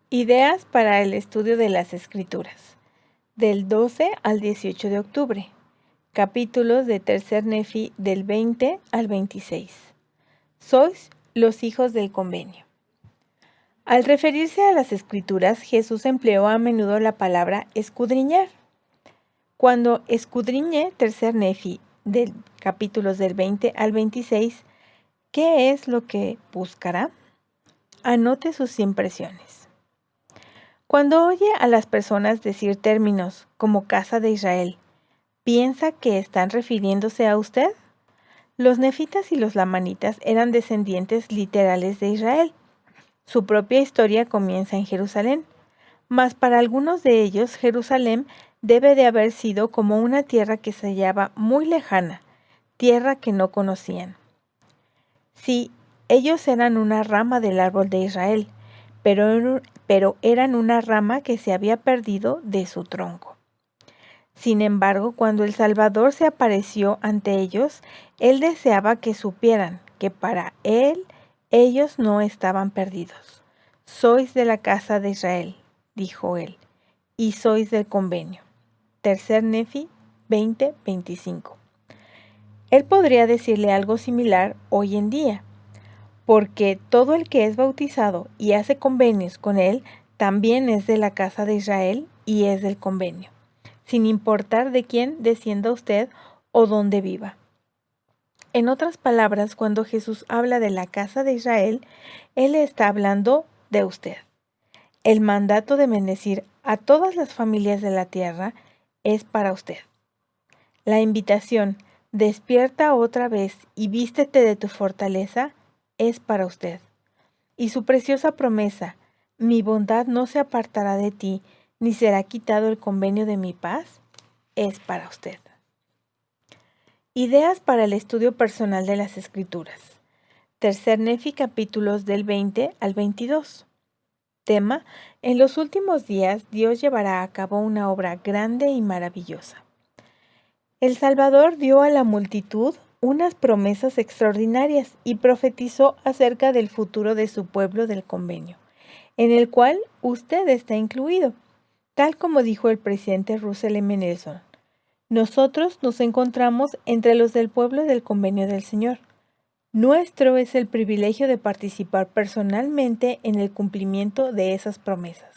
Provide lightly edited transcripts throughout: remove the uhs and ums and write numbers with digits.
Ideas para el estudio de las Escrituras, del 12 al 18 de octubre. Capítulos de Tercer Nefi del 20 al 26. Sois los hijos del convenio. Al referirse a las Escrituras, Jesús empleó a menudo la palabra escudriñar. Cuando escudriñe Tercer Nefi del capítulos del 20 al 26, ¿qué es lo que buscará? Anote sus impresiones. Cuando oye a las personas decir términos como casa de Israel, ¿piensa que están refiriéndose a usted? Los nefitas y los lamanitas eran descendientes literales de Israel. Su propia historia comienza en Jerusalén, mas para algunos de ellos Jerusalén debe de haber sido como una tierra que se hallaba muy lejana, tierra que no conocían. Sí, ellos eran una rama del árbol de Israel, pero eran una rama que se había perdido de su tronco. Sin embargo, cuando el Salvador se apareció ante ellos, Él deseaba que supieran que para Él ellos no estaban perdidos. Sois de la casa de Israel, dijo Él, y sois del convenio. Tercer Nefi 20:25. Él podría decirle algo similar hoy en día, porque todo el que es bautizado y hace convenios con Él también es de la casa de Israel y es del convenio, sin importar de quién descienda usted o dónde viva. En otras palabras, cuando Jesús habla de la casa de Israel, Él está hablando de usted. El mandato de bendecir a todas las familias de la tierra es para usted. La invitación, despierta otra vez y vístete de tu fortaleza, es para usted. Y su preciosa promesa, mi bondad no se apartará de ti, ni será quitado el convenio de mi paz, es para usted. Ideas para el estudio personal de las Escrituras. Tercer Nefi capítulos del 20 al 22. Tema: en los últimos días Dios llevará a cabo una obra grande y maravillosa. El Salvador dio a la multitud unas promesas extraordinarias y profetizó acerca del futuro de su pueblo del convenio, en el cual usted está incluido, tal como dijo el presidente Russell M. Nelson. Nosotros nos encontramos entre los del pueblo del convenio del Señor. Nuestro es el privilegio de participar personalmente en el cumplimiento de esas promesas.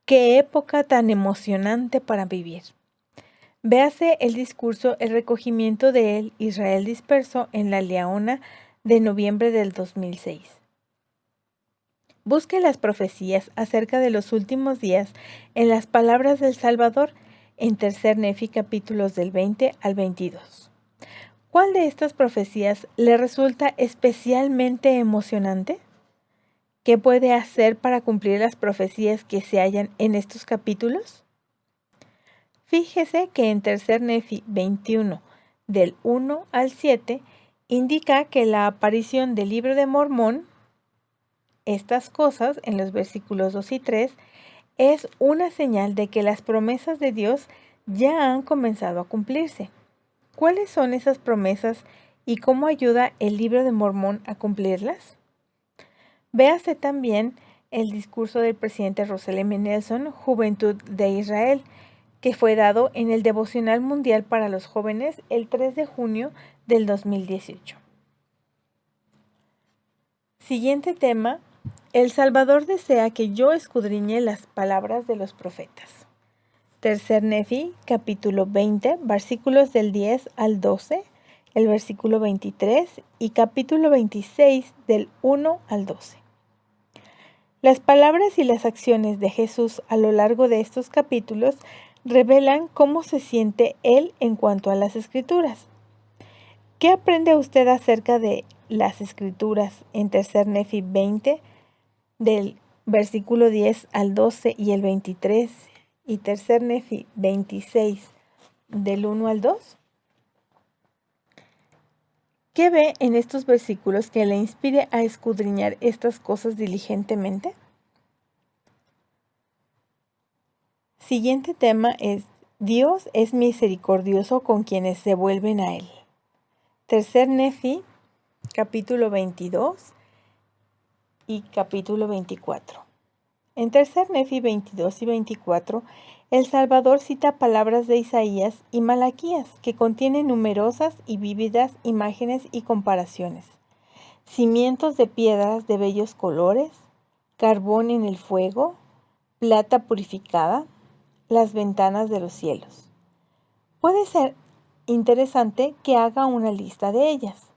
¡Qué época tan emocionante para vivir! Véase el discurso El recogimiento de El Israel disperso en La Leona de noviembre del 2006. Busque las profecías acerca de los últimos días en las palabras del Salvador en Tercer Nefi capítulos del 20 al 22. ¿Cuál de estas profecías le resulta especialmente emocionante? ¿Qué puede hacer para cumplir las profecías que se hallan en estos capítulos? Fíjese que en Tercer Nefi 21, del 1 al 7, indica que la aparición del libro de Mormón, estas cosas en los versículos 2 y 3, es una señal de que las promesas de Dios ya han comenzado a cumplirse. ¿Cuáles son esas promesas y cómo ayuda el libro de Mormón a cumplirlas? Véase también el discurso del presidente Russell M. Nelson, Juventud de Israel, que fue dado en el Devocional Mundial para los Jóvenes el 3 de junio del 2018. Siguiente tema: El Salvador desea que yo escudriñe las palabras de los profetas. Tercer Nefi, capítulo 20, versículos del 10 al 12, el versículo 23 y capítulo 26 del 1 al 12. Las palabras y las acciones de Jesús a lo largo de estos capítulos revelan cómo se siente Él en cuanto a las Escrituras. ¿Qué aprende usted acerca de las Escrituras en Tercer Nefi 20, del versículo 10 al 12 y el 23, y Tercer Nefi 26, del 1 al 2? ¿Qué ve en estos versículos que le inspire a escudriñar estas cosas diligentemente? Siguiente tema es: Dios es misericordioso con quienes se vuelven a Él. Tercer Nefi, capítulo 22 y capítulo 24. En tercer Nefi 22 y 24, el Salvador cita palabras de Isaías y Malaquías que contienen numerosas y vívidas imágenes y comparaciones. Cimientos de piedras de bellos colores, carbón en el fuego, plata purificada, las ventanas de los cielos. Puede ser interesante que haga una lista de ellas.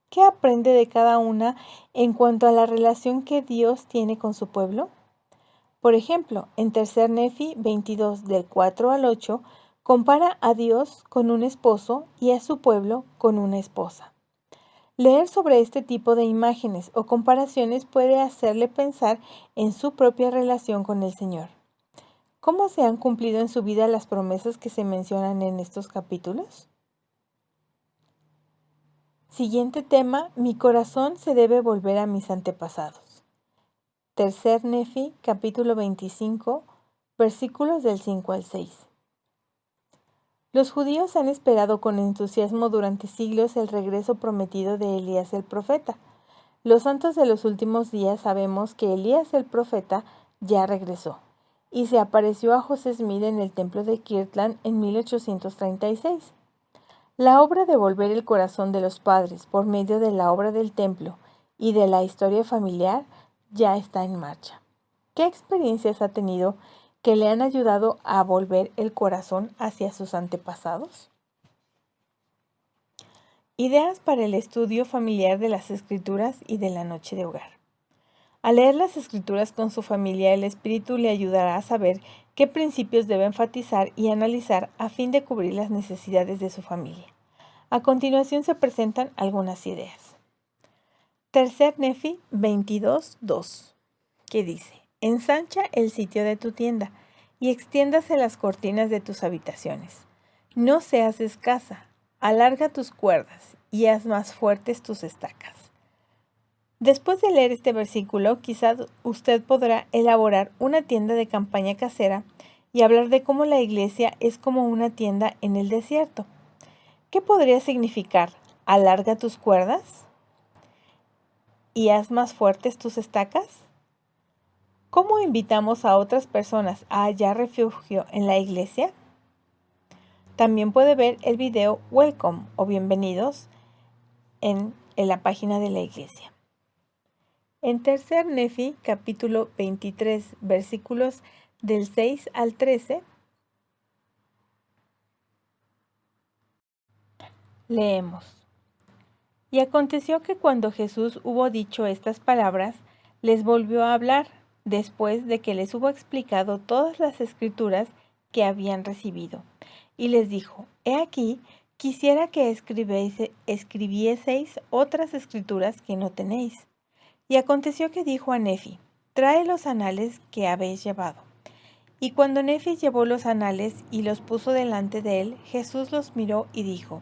¿Qué aprende de cada una en cuanto a la relación que Dios tiene con su pueblo? Por ejemplo, en tercer Nefi 22 del 4 al 8, compara a Dios con un esposo y a su pueblo con una esposa. Leer sobre este tipo de imágenes o comparaciones puede hacerle pensar en su propia relación con el Señor. ¿Cómo se han cumplido en su vida las promesas que se mencionan en estos capítulos? Siguiente tema, mi corazón se debe volver a mis antepasados. Tercer Nefi, capítulo 25, versículos del 5 al 6. Los judíos han esperado con entusiasmo durante siglos el regreso prometido de Elías el profeta. Los santos de los últimos días sabemos que Elías el profeta ya regresó y se apareció a José Smith en el templo de Kirtland en 1836. La obra de volver el corazón de los padres por medio de la obra del templo y de la historia familiar ya está en marcha. ¿Qué experiencias ha tenido que le han ayudado a volver el corazón hacia sus antepasados? Ideas para el estudio familiar de las Escrituras y de la noche de hogar. Al leer las Escrituras con su familia, el Espíritu le ayudará a saber qué principios debe enfatizar y analizar a fin de cubrir las necesidades de su familia. A continuación se presentan algunas ideas. Tercer Nefi 22:2, que dice: ensancha el sitio de tu tienda y extiéndase las cortinas de tus habitaciones. No seas escasa, alarga tus cuerdas y haz más fuertes tus estacas. Después de leer este versículo, quizás usted podrá elaborar una tienda de campaña casera y hablar de cómo la iglesia es como una tienda en el desierto. ¿Qué podría significar? ¿Alarga tus cuerdas y haz más fuertes tus estacas? ¿Cómo invitamos a otras personas a hallar refugio en la iglesia? También puede ver el video Welcome o Bienvenidos en la página de la iglesia. En tercer Nefi, capítulo 23, versículos del 6 al 13, leemos: Y aconteció que cuando Jesús hubo dicho estas palabras, les volvió a hablar, después de que les hubo explicado todas las escrituras que habían recibido. Y les dijo: He aquí, quisiera que escribieseis otras escrituras que no tenéis. Y aconteció que dijo a Nefi: Trae los anales que habéis llevado. Y cuando Nefi llevó los anales y los puso delante de él, Jesús los miró y dijo: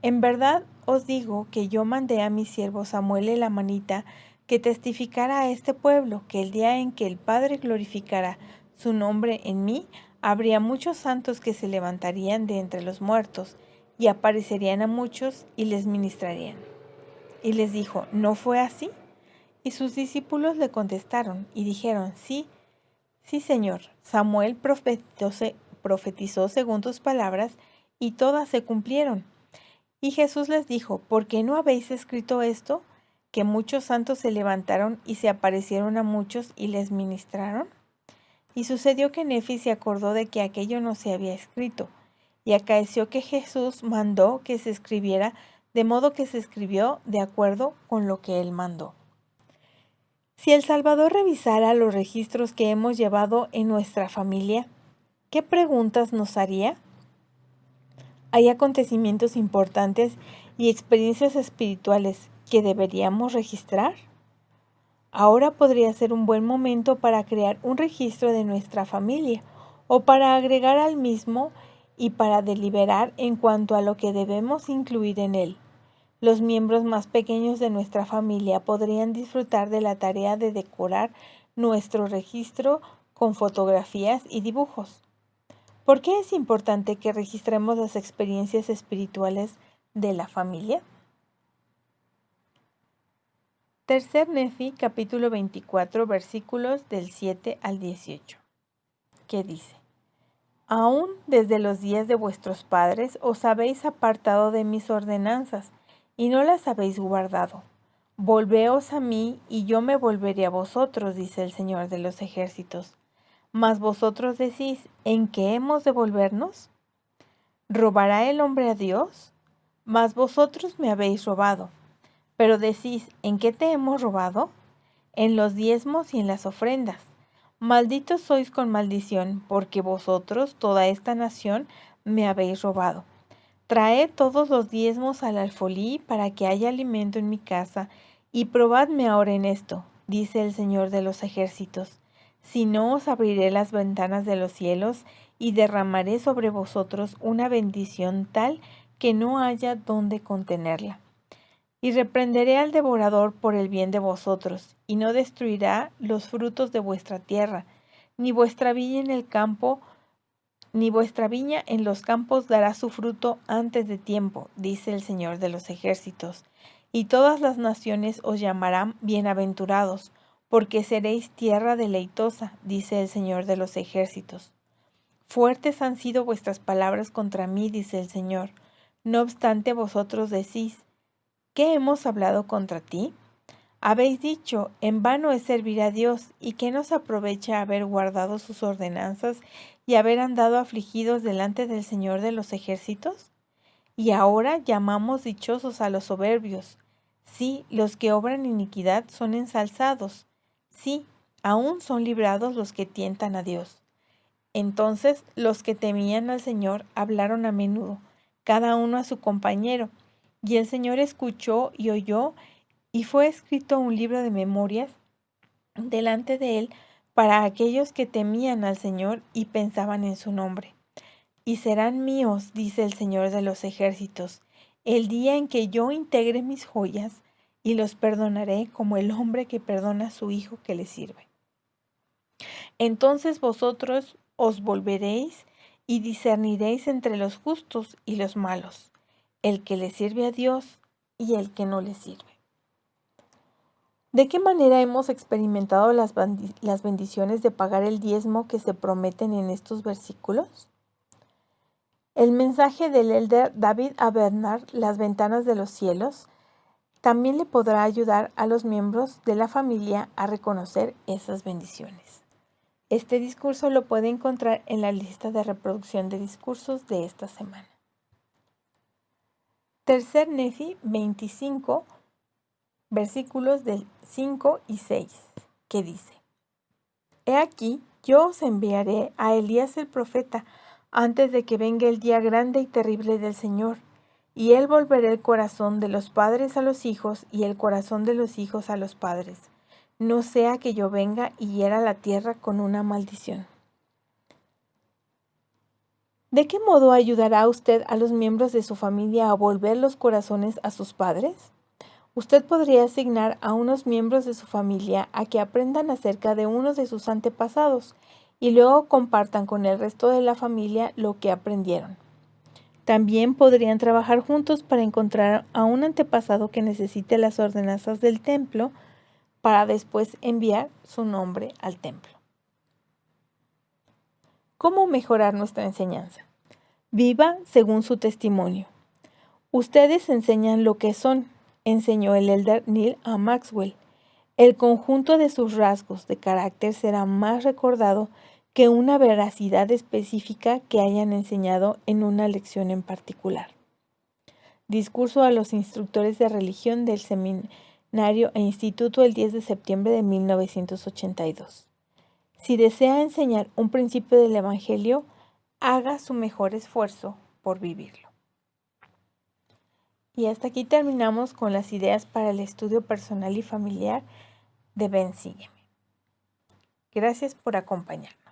En verdad os digo que yo mandé a mi siervo Samuel el amanita que testificara a este pueblo que el día en que el Padre glorificara su nombre en mí, habría muchos santos que se levantarían de entre los muertos y aparecerían a muchos y les ministrarían. Y les dijo: ¿No fue así? Y sus discípulos le contestaron y dijeron: Sí, sí, Señor. Samuel profetizó según tus palabras y todas se cumplieron. Y Jesús les dijo: ¿Por qué no habéis escrito esto? Que muchos santos se levantaron y se aparecieron a muchos y les ministraron. Y sucedió que Nefi se acordó de que aquello no se había escrito. Y acaeció que Jesús mandó que se escribiera, de modo que se escribió de acuerdo con lo que él mandó. Si el Salvador revisara los registros que hemos llevado en nuestra familia, ¿qué preguntas nos haría? ¿Hay acontecimientos importantes y experiencias espirituales que deberíamos registrar? Ahora podría ser un buen momento para crear un registro de nuestra familia o para agregar al mismo y para deliberar en cuanto a lo que debemos incluir en él. Los miembros más pequeños de nuestra familia podrían disfrutar de la tarea de decorar nuestro registro con fotografías y dibujos. ¿Por qué es importante que registremos las experiencias espirituales de la familia? Tercer Nefi, capítulo 24, versículos del 7 al 18, que dice: Aún desde los días de vuestros padres os habéis apartado de mis ordenanzas, y no las habéis guardado. Volveos a mí, y yo me volveré a vosotros, dice el Señor de los ejércitos. Mas vosotros decís, ¿en qué hemos de volvernos? ¿Robará el hombre a Dios? Mas vosotros me habéis robado. Pero decís, ¿en qué te hemos robado? En los diezmos y en las ofrendas. Malditos sois con maldición, porque vosotros, toda esta nación, me habéis robado. Traed todos los diezmos al alfolí para que haya alimento en mi casa, y probadme ahora en esto, dice el Señor de los ejércitos. Si no, os abriré las ventanas de los cielos, y derramaré sobre vosotros una bendición tal que no haya dónde contenerla. Y reprenderé al devorador por el bien de vosotros, y no destruirá los frutos de vuestra tierra, ni vuestra viña en el campo, ni vuestra viña en los campos dará su fruto antes de tiempo, dice el Señor de los ejércitos. Y todas las naciones os llamarán bienaventurados, porque seréis tierra deleitosa, dice el Señor de los ejércitos. Fuertes han sido vuestras palabras contra mí, dice el Señor. No obstante, vosotros decís, ¿qué hemos hablado contra ti? Habéis dicho, en vano es servir a Dios, y que nos aprovecha haber guardado sus ordenanzas y haber andado afligidos delante del Señor de los ejércitos. Y ahora llamamos dichosos a los soberbios. Sí, los que obran iniquidad son ensalzados. Sí, aún son librados los que tientan a Dios. Entonces los que temían al Señor hablaron a menudo, cada uno a su compañero, y el Señor escuchó y oyó, y fue escrito un libro de memorias delante de él para aquellos que temían al Señor y pensaban en su nombre. Y serán míos, dice el Señor de los ejércitos, el día en que yo integre mis joyas y los perdonaré como el hombre que perdona a su hijo que le sirve. Entonces vosotros os volveréis y discerniréis entre los justos y los malos, el que le sirve a Dios y el que no le sirve. ¿De qué manera hemos experimentado las bendiciones de pagar el diezmo que se prometen en estos versículos? El mensaje del elder David A. Bernard, Las ventanas de los cielos, también le podrá ayudar a los miembros de la familia a reconocer esas bendiciones. Este discurso lo puede encontrar en la lista de reproducción de discursos de esta semana. Tercer Nefi 25, versículos del 5 y 6, que dice: He aquí, yo os enviaré a Elías el profeta antes de que venga el día grande y terrible del Señor, y él volverá el corazón de los padres a los hijos y el corazón de los hijos a los padres, no sea que yo venga y hiera la tierra con una maldición. ¿De qué modo ayudará usted a los miembros de su familia a volver los corazones a sus padres? Usted podría asignar a unos miembros de su familia a que aprendan acerca de uno de sus antepasados y luego compartan con el resto de la familia lo que aprendieron. También podrían trabajar juntos para encontrar a un antepasado que necesite las ordenanzas del templo para después enviar su nombre al templo. ¿Cómo mejorar nuestra enseñanza? Viva según su testimonio. Ustedes enseñan lo que son, enseñó el elder Neil A. Maxwell. El conjunto de sus rasgos de carácter será más recordado que una veracidad específica que hayan enseñado en una lección en particular. Discurso a los instructores de religión del Seminario e Instituto el 10 de septiembre de 1982. Si desea enseñar un principio del Evangelio, haga su mejor esfuerzo por vivirlo. Y hasta aquí terminamos con las ideas para el estudio personal y familiar de Ven, Sígueme. Gracias por acompañarnos.